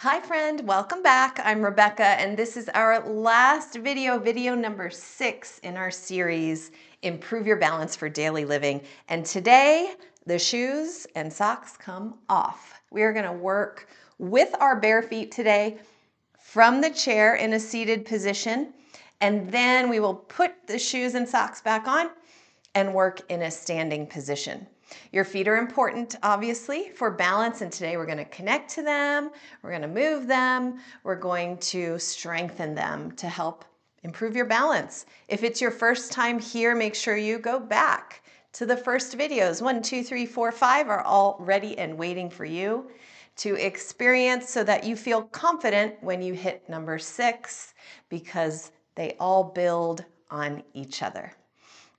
Hi friend, welcome back. I'm Rebecca and this is our last video number 6 in our series, Improve Your Balance for Daily Living. And today, the shoes and socks come off. We are gonna work with our bare feet today from the chair in a seated position, and then we will put the shoes and socks back on and work in a standing position. Your feet are important, obviously, for balance, and today we're going to connect to them, we're going to move them, we're going to strengthen them to help improve your balance. If it's your first time here, make sure you go back to the first videos. 1, 2, 3, 4, 5 are all ready and waiting for you to experience so that you feel confident when you hit number 6, because they all build on each other.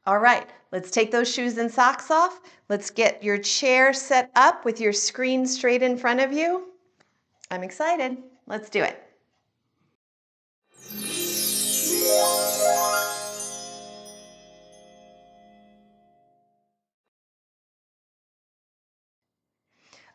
All right, let's take those shoes and socks off. Let's get your chair set up with your screen straight in front of you. I'm excited. Let's do it.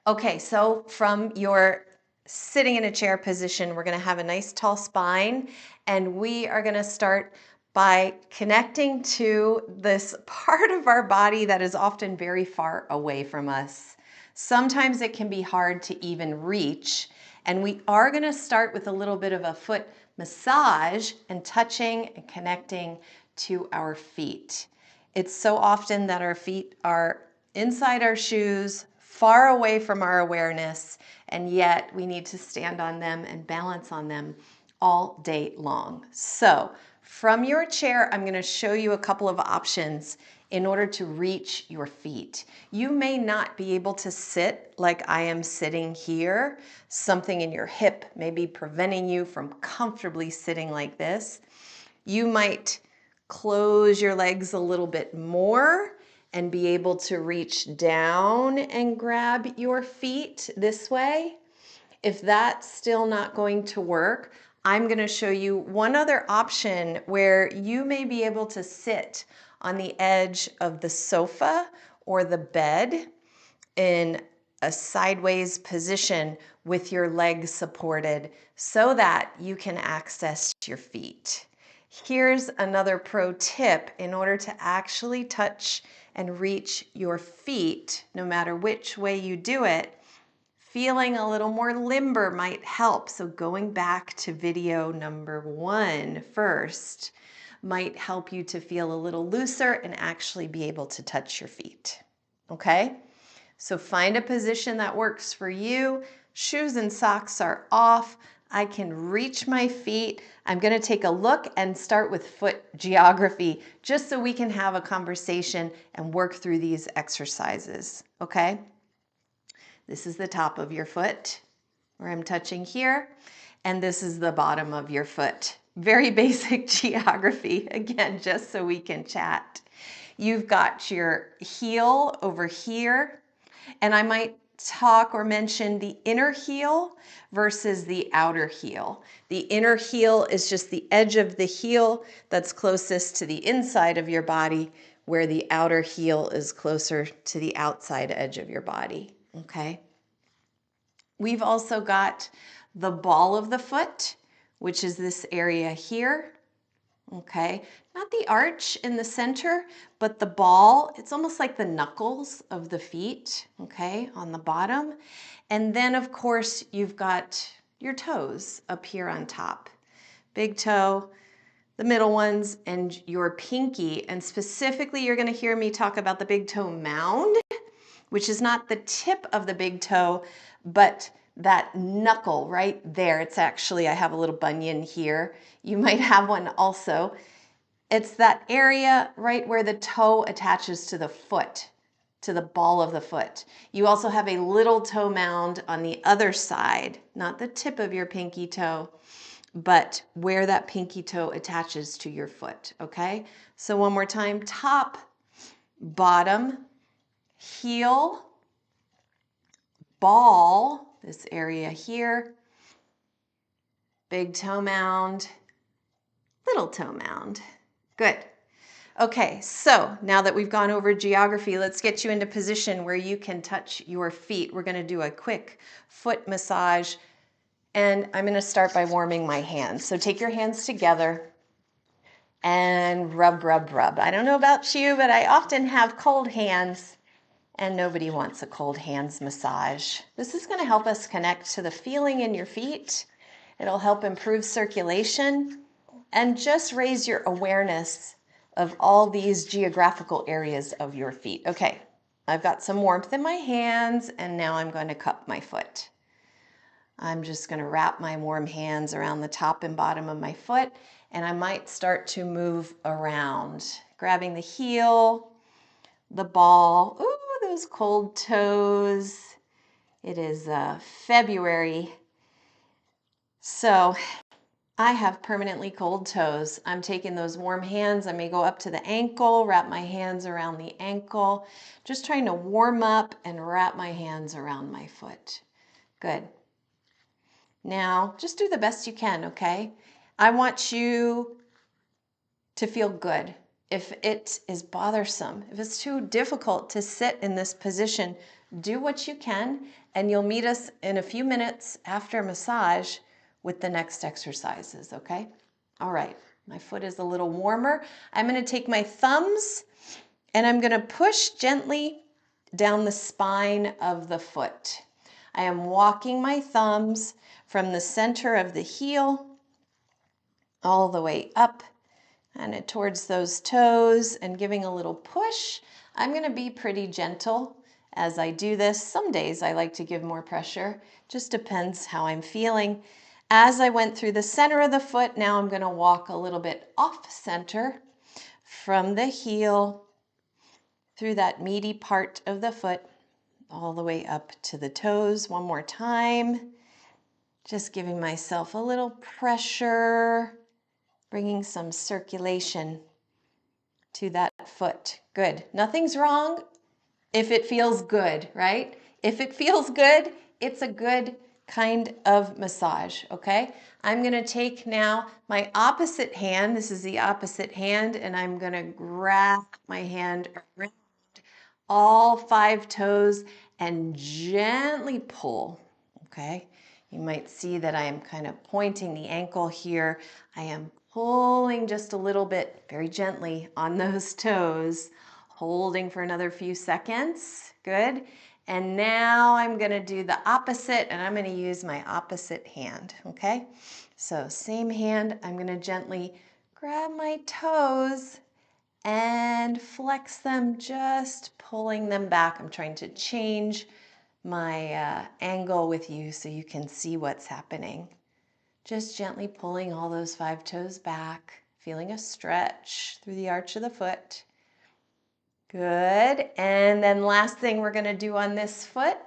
Okay, so from your sitting in a chair position, we're going to have a nice tall spine, and we are going to start by connecting to this part of our body that is often very far away from us. Sometimes it can be hard to even reach, and we are going to start with a little bit of a foot massage and touching and connecting to our feet. It's so often that our feet are inside our shoes, far away from our awareness, and yet we need to stand on them and balance on them all day long. So from your chair, I'm going to show you a couple of options in order to reach your feet. You may not be able to sit like I am sitting here. Something in your hip may be preventing you from comfortably sitting like this. You might close your legs a little bit more and be able to reach down and grab your feet this way. If that's still not going to work, I'm going to show you one other option where you may be able to sit on the edge of the sofa or the bed in a sideways position with your legs supported so that you can access your feet. Here's another pro tip in order to actually touch and reach your feet, no matter which way you do it. Feeling a little more limber might help. So going back to video number 1 first might help you to feel a little looser and actually be able to touch your feet. Okay? So find a position that works for you. Shoes and socks are off. I can reach my feet. I'm going to take a look and start with foot geography just so we can have a conversation and work through these exercises. Okay? This is the top of your foot where I'm touching here, and this is the bottom of your foot. Very basic geography, again, just so we can chat. You've got your heel over here, and I might talk or mention the inner heel versus the outer heel. The inner heel is just the edge of the heel that's closest to the inside of your body, where the outer heel is closer to the outside edge of your body. Okay. We've also got the ball of the foot, which is this area here. Okay, not the arch in the center, but the ball. It's almost like the knuckles of the feet, okay, on the bottom. And then, of course, you've got your toes up here on top. Big toe, the middle ones, and your pinky. And specifically, you're going to hear me talk about the big toe mound, which is not the tip of the big toe, but that knuckle right there. It's actually, I have a little bunion here. You might have one also. It's that area right where the toe attaches to the foot, to the ball of the foot. You also have a little toe mound on the other side, not the tip of your pinky toe, but where that pinky toe attaches to your foot, okay? So one more time, top, bottom, heel, ball, this area here, big toe mound, little toe mound. Good. Okay, so now that we've gone over geography, let's get you into position where you can touch your feet. We're going to do a quick foot massage And I'm going to start by warming my hands. So take your hands together and rub, rub, rub. I don't know about you, but I often have cold hands, and nobody wants a cold hands massage. This is going to help us connect to the feeling in your feet. It'll help improve circulation and just raise your awareness of all these geographical areas of your feet. Okay, I've got some warmth in my hands, and now I'm going to cup my foot. I'm just going to wrap my warm hands around the top and bottom of my foot, and I might start to move around, grabbing the heel, the ball. Ooh, those cold toes. It is February, so I have permanently cold toes. I'm taking those warm hands. I may go up to the ankle, wrap my hands around the ankle, just trying to warm up and wrap my hands around my foot. Good. Now, just do the best you can, okay? I want you to feel good. If it is bothersome, if it's too difficult to sit in this position, do what you can, and you'll meet us in a few minutes after massage with the next exercises, okay? All right, my foot is a little warmer. I'm gonna take my thumbs and I'm gonna push gently down the spine of the foot. I am walking my thumbs from the center of the heel all the way up and towards those toes and giving a little push. I'm going to be pretty gentle as I do this. Some days I like to give more pressure, just depends how I'm feeling. As I went through the center of the foot, now I'm going to walk a little bit off center from the heel through that meaty part of the foot all the way up to the toes. One more time. Just giving myself a little pressure, bringing some circulation to that foot. Good. Nothing's wrong if it feels good, right? If it feels good, it's a good kind of massage, okay? I'm going to take now my opposite hand. This is the opposite hand, and I'm going to grab my hand around all 5 toes and gently pull, okay? You might see that I am kind of pointing the ankle here. I am pulling just a little bit, very gently on those toes, holding for another few seconds. Good. And now I'm going to do the opposite, and I'm going to use my opposite hand, okay? So same hand, I'm going to gently grab my toes and flex them, just pulling them back. I'm trying to change my angle with you so you can see what's happening. Just gently pulling all those 5 toes back, feeling a stretch through the arch of the foot. Good. And then last thing we're going to do on this foot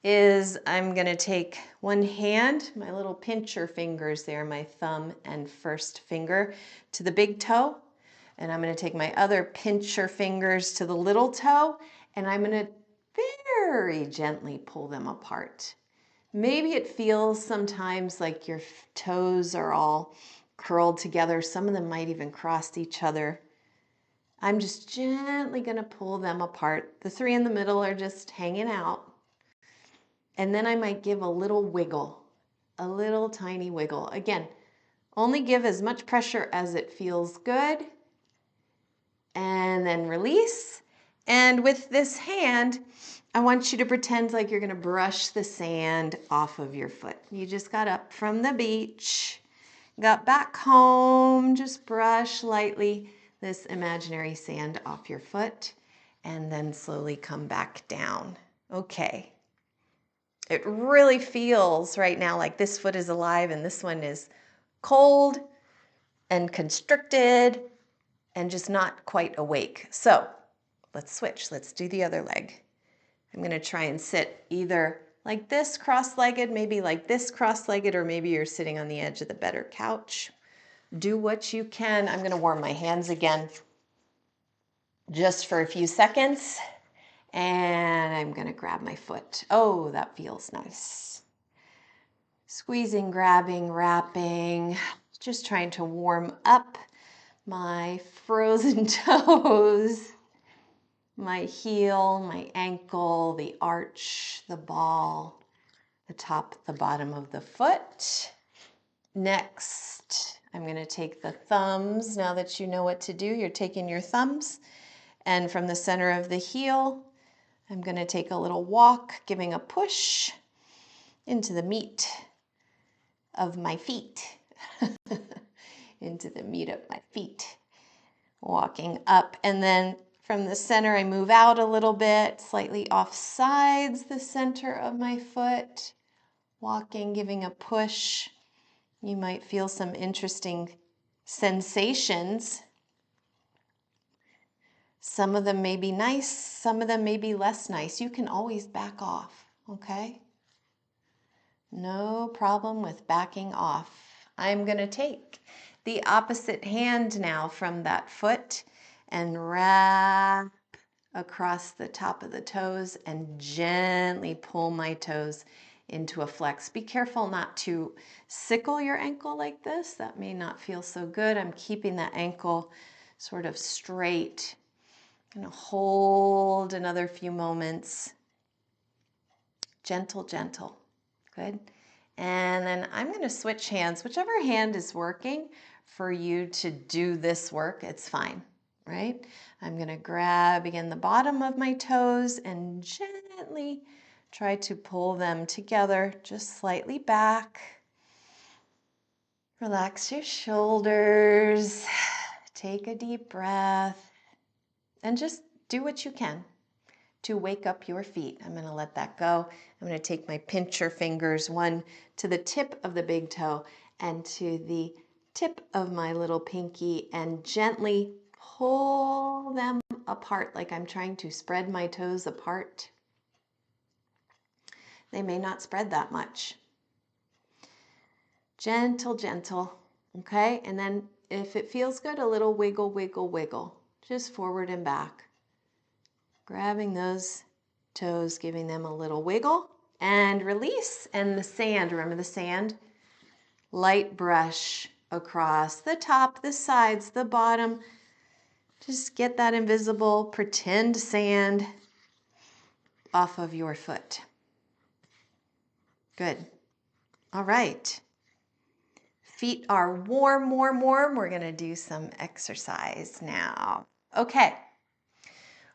is I'm going to take one hand, my little pincher fingers there, my thumb and first finger to the big toe. And I'm going to take my other pincher fingers to the little toe, and I'm going to very gently pull them apart. Maybe it feels sometimes like your toes are all curled together. Some of them might even cross each other. I'm just gently going to pull them apart. The 3 in the middle are just hanging out. And then I might give a little wiggle, a little tiny wiggle. Again, only give as much pressure as it feels good. And then release. And with this hand, I want you to pretend like you're going to brush the sand off of your foot. You just got up from the beach, got back home, just brush lightly this imaginary sand off your foot, and then slowly come back down. Okay. It really feels right now like this foot is alive and this one is cold and constricted and just not quite awake. So let's switch. Let's do the other leg. I'm going to try and sit either like this cross-legged, maybe like this cross-legged, or maybe you're sitting on the edge of the better couch. Do what you can. I'm going to warm my hands again just for a few seconds. And I'm going to grab my foot. Oh, that feels nice. Squeezing, grabbing, wrapping, just trying to warm up my frozen toes, my heel, my ankle, the arch, the ball. the top, the bottom of the foot. Next, I'm going to take the thumbs. Now that you know what to do, you're taking your thumbs, and from the center of the heel, I'm going to take a little walk, giving a push into the meat of my feet. Into the meat of my feet. Walking up, and then from the center, I move out a little bit, slightly off sides the center of my foot. Walking, giving a push. You might feel some interesting sensations. Some of them may be nice, some of them may be less nice. You can always back off, okay? No problem with backing off. I'm going to take the opposite hand now from that foot and wrap across the top of the toes and gently pull my toes into a flex. Be careful not to sickle your ankle like this. That may not feel so good. I'm keeping that ankle sort of straight. I'm going to hold another few moments. Gentle, gentle. Good. And then I'm going to switch hands. Whichever hand is working for you to do this work, it's fine, right? I'm going to grab again the bottom of my toes and gently try to pull them together just slightly back. Relax your shoulders. Take a deep breath and just do what you can to wake up your feet. I'm going to let that go. I'm going to take my pincher fingers, one to the tip of the big toe and to the tip of my little pinky, and gently pull them apart like I'm trying to spread my toes apart. They may not spread that much. Gentle, gentle, okay? And then if it feels good, a little wiggle, wiggle, wiggle, just forward and back. Grabbing those toes, giving them a little wiggle, and release. And the sand, remember the sand? Light brush across the top, the sides, the bottom. Just get that invisible pretend sand off of your foot. Good. All right. Feet are warm, warm, warm. We're going to do some exercise now. Okay.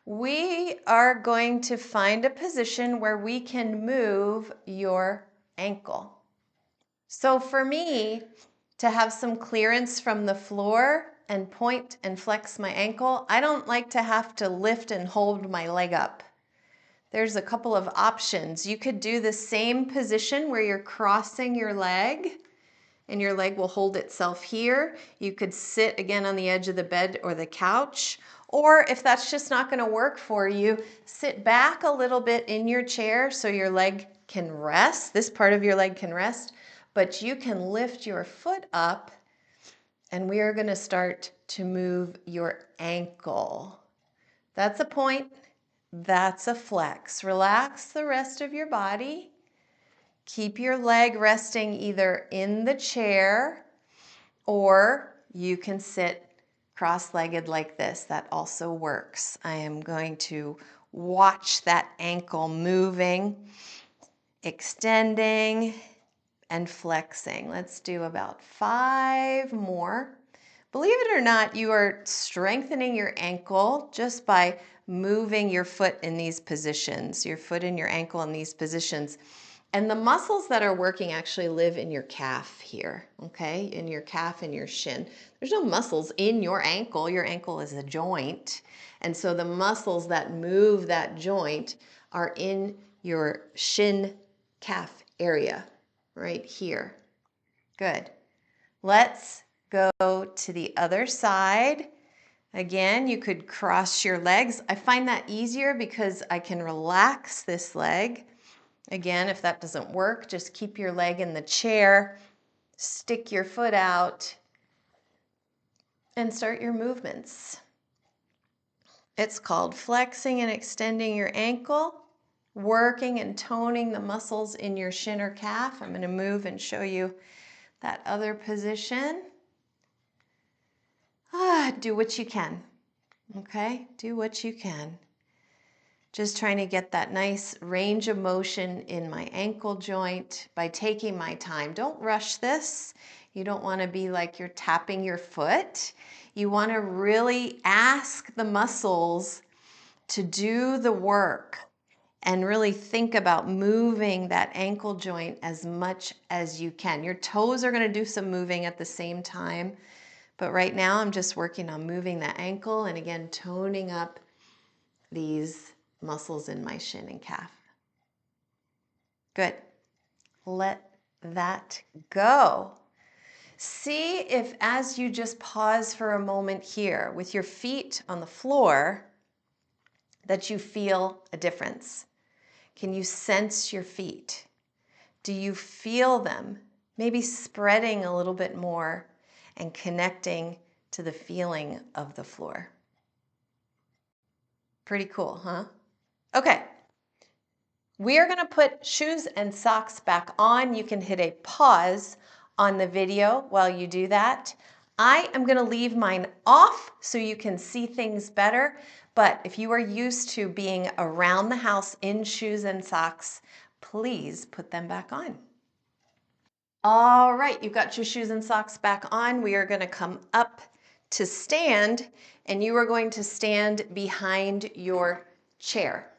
We are going to find a position where we can move your ankle. So for me, to have some clearance from the floor and point and flex my ankle, I don't like to have to lift and hold my leg up. There's a couple of options. You could do the same position where you're crossing your leg and your leg will hold itself here. You could sit again on the edge of the bed or the couch. Or if that's just not going to work for you, sit back a little bit in your chair so your leg can rest. This part of your leg can rest, but you can lift your foot up and we are going to start to move your ankle. That's a point. That's a flex. Relax the rest of your body. Keep your leg resting either in the chair or you can sit cross-legged like this. That also works. I am going to watch that ankle moving, extending, and flexing. Let's do about 5 more. Believe it or not, you are strengthening your ankle just by moving your foot in these positions, your foot and your ankle in these positions. And the muscles that are working actually live in your calf here, okay? In your calf and your shin. There's no muscles in your ankle. Your ankle is a joint. And so the muscles that move that joint are in your shin calf area, right here. Good. Let's go to the other side. Again, you could cross your legs. I find that easier because I can relax this leg. Again, if that doesn't work, just keep your leg in the chair, stick your foot out, and start your movements. It's called flexing and extending your ankle, working and toning the muscles in your shin or calf. I'm going to move and show you that other position. Do what you can, okay? Do what you can. Just trying to get that nice range of motion in my ankle joint by taking my time. Don't rush this. You don't want to be like you're tapping your foot. You want to really ask the muscles to do the work and really think about moving that ankle joint as much as you can. Your toes are going to do some moving at the same time, but right now I'm just working on moving that ankle and again toning up these muscles in my shin and calf. Good. Let that go. See if as you just pause for a moment here with your feet on the floor that you feel a difference. Can you sense your feet? Do you feel them maybe spreading a little bit more and connecting to the feeling of the floor? Pretty cool, huh? Okay. We are going to put shoes and socks back on. You can hit a pause on the video while you do that. I am going to leave mine off so you can see things better. But if you are used to being around the house in shoes and socks, please put them back on. All right, you've got your shoes and socks back on. We are going to come up to stand, and you are going to stand behind your chair.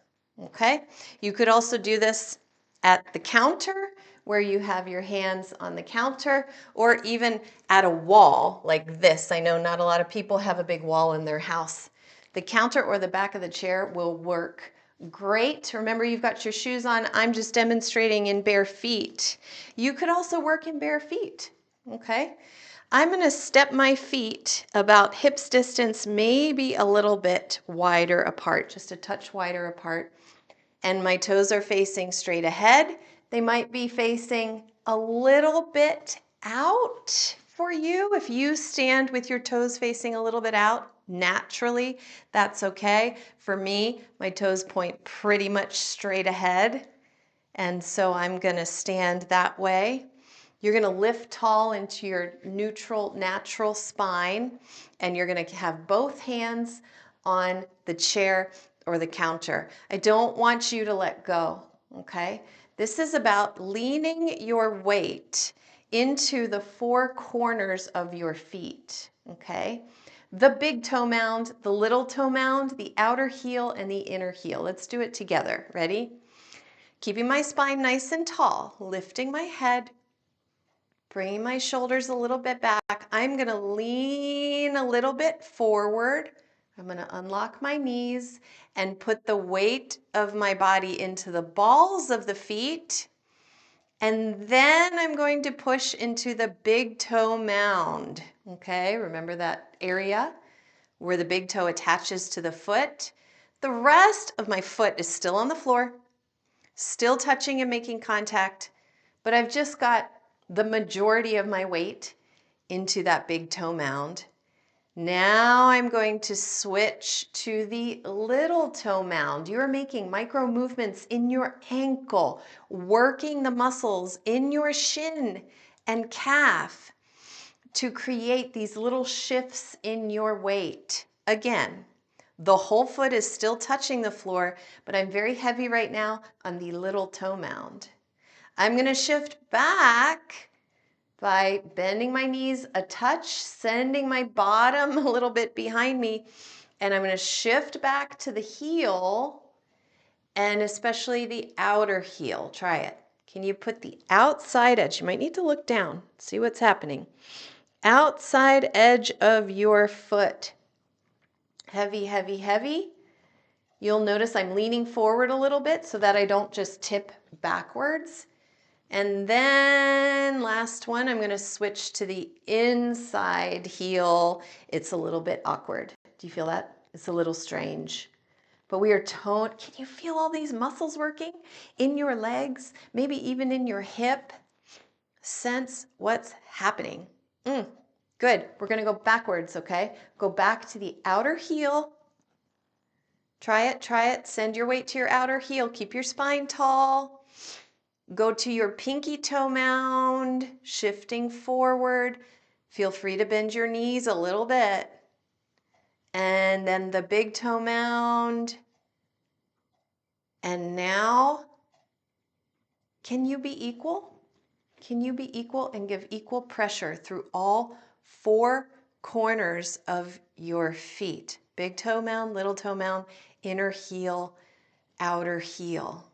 Okay, you could also do this at the counter where you have your hands on the counter, or even at a wall like this. I know not a lot of people have a big wall in their house. The counter or the back of the chair will work great. Remember, you've got your shoes on. I'm just demonstrating in bare feet. You could also work in bare feet. Okay, I'm going to step my feet about hips distance, maybe a little bit wider apart, just a touch wider apart. And my toes are facing straight ahead. They might be facing a little bit out for you. If you stand with your toes facing a little bit out, naturally, that's okay. For me, my toes point pretty much straight ahead. And so I'm gonna stand that way. You're gonna lift tall into your neutral, natural spine, and you're gonna have both hands on the chair or the counter. I don't want you to let go, okay? This is about leaning your weight into the four corners of your feet, okay? The big toe mound, the little toe mound, the outer heel, and the inner heel. Let's do it together. Ready? Keeping my spine nice and tall, lifting my head, bringing my shoulders a little bit back. I'm going to lean a little bit forward. I'm going to unlock my knees and put the weight of my body into the balls of the feet. And then I'm going to push into the big toe mound. Okay, remember that area where the big toe attaches to the foot? The rest of my foot is still on the floor, still touching and making contact, but I've just got the majority of my weight into that big toe mound. Now I'm going to switch to the little toe mound. You're making micro movements in your ankle, working the muscles in your shin and calf to create these little shifts in your weight. Again, the whole foot is still touching the floor, but I'm very heavy right now on the little toe mound. I'm going to shift back by bending my knees a touch, sending my bottom a little bit behind me, and I'm going to shift back to the heel, and especially the outer heel. Try it. Can you put the outside edge? You might need to look down, see what's happening. Outside edge of your foot. Heavy, heavy, heavy. You'll notice I'm leaning forward a little bit so that I don't just tip backwards. And then last one, I'm going to switch to the inside heel. It's a little bit awkward. Do you feel that? It's a little strange. But we are toned. Can you feel all these muscles working in your legs? Maybe even in your hip? Sense what's happening. Good. We're going to go backwards, okay? Go back to the outer heel. Try it, try it. Send your weight to your outer heel. Keep your spine tall. Go to your pinky toe mound, shifting forward. Feel free to bend your knees a little bit. And then the big toe mound. And now, can you be equal? Can you be equal and give equal pressure through all 4 corners of your feet? Big toe mound, little toe mound, inner heel, outer heel.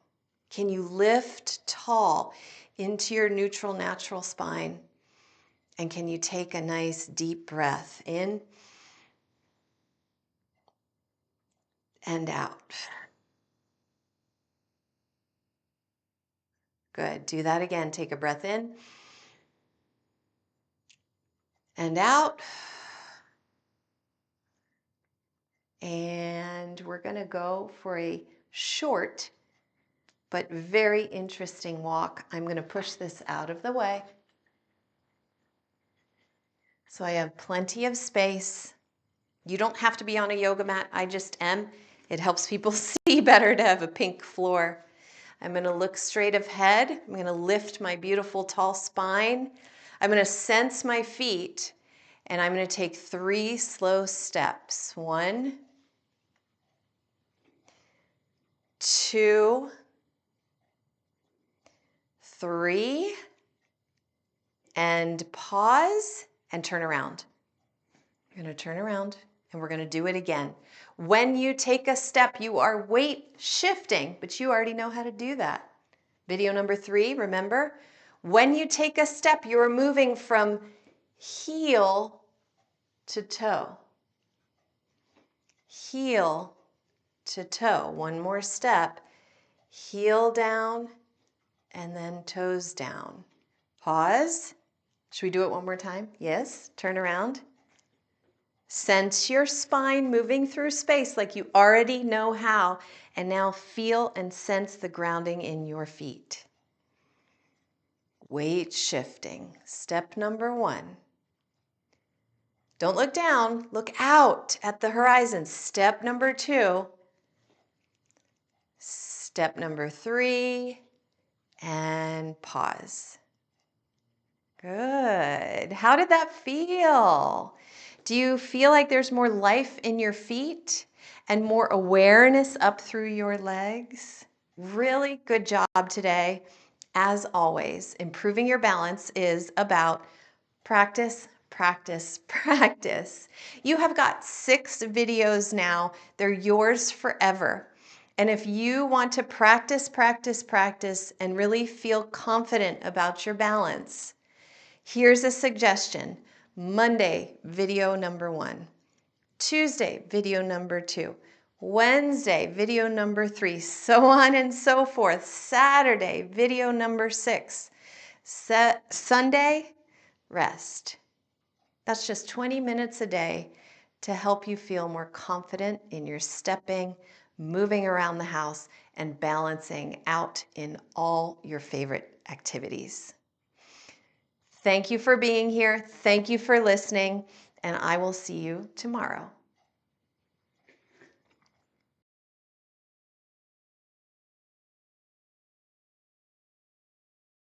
Can you lift tall into your neutral natural spine? And can you take a nice deep breath in and out? Good. Do that again. Take a breath in and out. And we're going to go for a short but very interesting walk. I'm going to push this out of the way so I have plenty of space. You don't have to be on a yoga mat. I just am. It helps people see better to have a pink floor. I'm going to look straight ahead. I'm going to lift my beautiful tall spine. I'm going to sense my feet, and I'm going to take 3 slow steps. 1, 2, 3, and pause and turn around. You're going to turn around and we're going to do it again. When you take a step, you are weight shifting, but you already know how to do that. Video number 3, remember? When you take a step, you are moving from heel to toe. Heel to toe. One more step. Heel down and then toes down. Pause. Should we do it one more time? Yes. Turn around. Sense your spine moving through space like you already know how. And now feel and sense the grounding in your feet. Weight shifting. Step number 1. Don't look down. Look out at the horizon. Step number 2. Step number 3. And pause. Good. How did that feel? Do you feel like there's more life in your feet and more awareness up through your legs? Really good job today. As always, improving your balance is about practice, practice, practice. You have got 6 videos now. They're yours forever. And if you want to practice, practice, practice, and really feel confident about your balance, here's a suggestion. Monday, video number 1. Tuesday, video number 2. Wednesday, video number 3. So on and so forth. Saturday, video number 6. Sunday, rest. That's just 20 minutes a day to help you feel more confident in your stepping, moving around the house, and balancing out in all your favorite activities. Thank you for being here. Thank you for listening, and I will see you tomorrow.